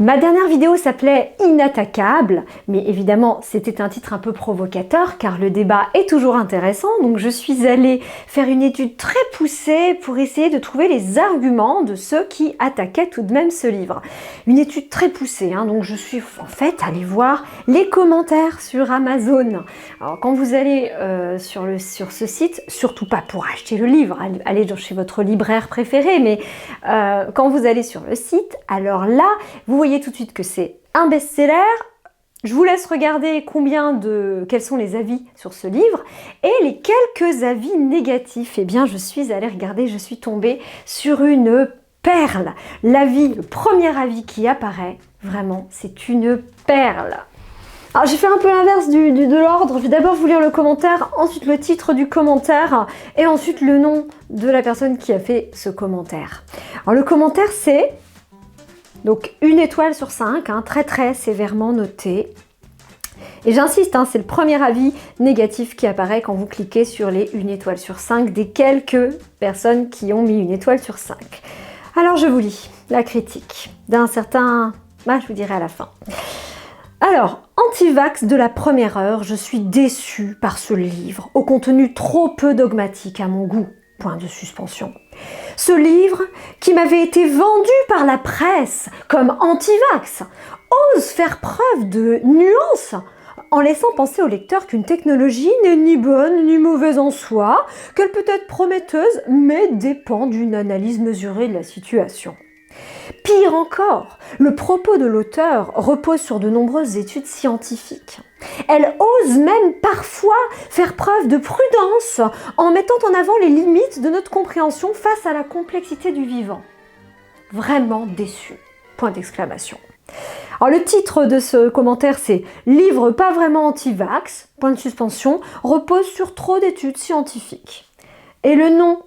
Ma dernière vidéo s'appelait Inattaquable, mais évidemment c'était un titre un peu provocateur car le débat est toujours intéressant, donc je suis allée faire une étude très poussée pour essayer de trouver les arguments de ceux qui attaquaient tout de même ce livre. Une étude très poussée, donc je suis en fait allée voir les commentaires sur Amazon. Alors quand vous allez sur ce site, surtout pas pour acheter le livre, allez chez votre libraire préféré, mais quand vous allez sur le site, alors là, vous voyez tout de suite que c'est un best-seller. Je vous laisse regarder quels sont les avis sur ce livre et les quelques avis négatifs. Eh bien, je suis allée regarder, je suis tombée sur une perle. Le premier avis qui apparaît, vraiment, c'est une perle. Alors j'ai fait un peu l'inverse de l'ordre, je vais d'abord vous lire le commentaire, ensuite le titre du commentaire et ensuite le nom de la personne qui a fait ce commentaire. Alors le commentaire c'est donc 1 étoile sur 5, très sévèrement noté. Et j'insiste, c'est le premier avis négatif qui apparaît quand vous cliquez sur les 1 étoile sur 5 des quelques personnes qui ont mis 1 étoile sur 5. Alors je vous lis la critique d'un certain... je vous dirai à la fin. Alors, anti-vax de la première heure, je suis déçue par ce livre, au contenu trop peu dogmatique à mon goût. Point de suspension. Ce livre, qui m'avait été vendu par la presse comme anti-vax, ose faire preuve de nuance en laissant penser au lecteur qu'une technologie n'est ni bonne ni mauvaise en soi, qu'elle peut être prometteuse, mais dépend d'une analyse mesurée de la situation. Pire encore, le propos de l'auteur repose sur de nombreuses études scientifiques. Elle ose même parfois faire preuve de prudence en mettant en avant les limites de notre compréhension face à la complexité du vivant. Vraiment déçu. Point d'exclamation. Alors le titre de ce commentaire c'est « Livre pas vraiment anti-vax », point de suspension, repose sur trop d'études scientifiques. Et le nom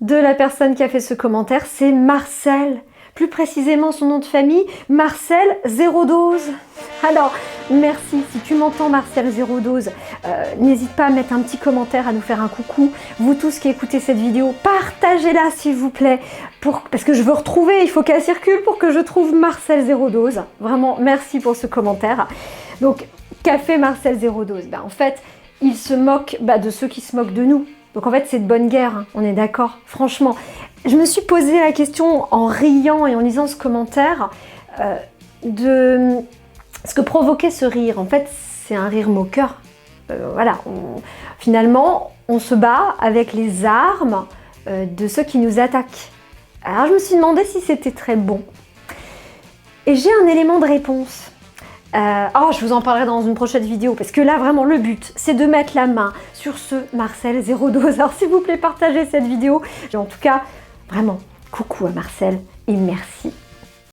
de la personne qui a fait ce commentaire c'est Marcel. Plus précisément son nom de famille, Marcel Zéro Dose. Alors, merci, si tu m'entends Marcel Zéro Dose, n'hésite pas à mettre un petit commentaire, à nous faire un coucou. Vous tous qui écoutez cette vidéo, partagez-la s'il vous plaît, parce que je veux retrouver, il faut qu'elle circule pour que je trouve Marcel Zéro Dose. Vraiment, merci pour ce commentaire. Donc, qu'a fait Marcel Zéro Dose? En fait, il se moque de ceux qui se moquent de nous. Donc en fait, c'est de bonne guerre, on est d'accord, franchement. Je me suis posé la question en riant et en lisant ce commentaire de ce que provoquait ce rire. En fait, c'est un rire moqueur. Finalement, on se bat avec les armes de ceux qui nous attaquent. Alors je me suis demandé si c'était très bon. Et j'ai un élément de réponse. Je vous en parlerai dans une prochaine vidéo parce que là vraiment le but c'est de mettre la main sur ce Marcel Zéro Dose. Alors s'il vous plaît partagez cette vidéo. Et en tout cas vraiment coucou à Marcel et merci.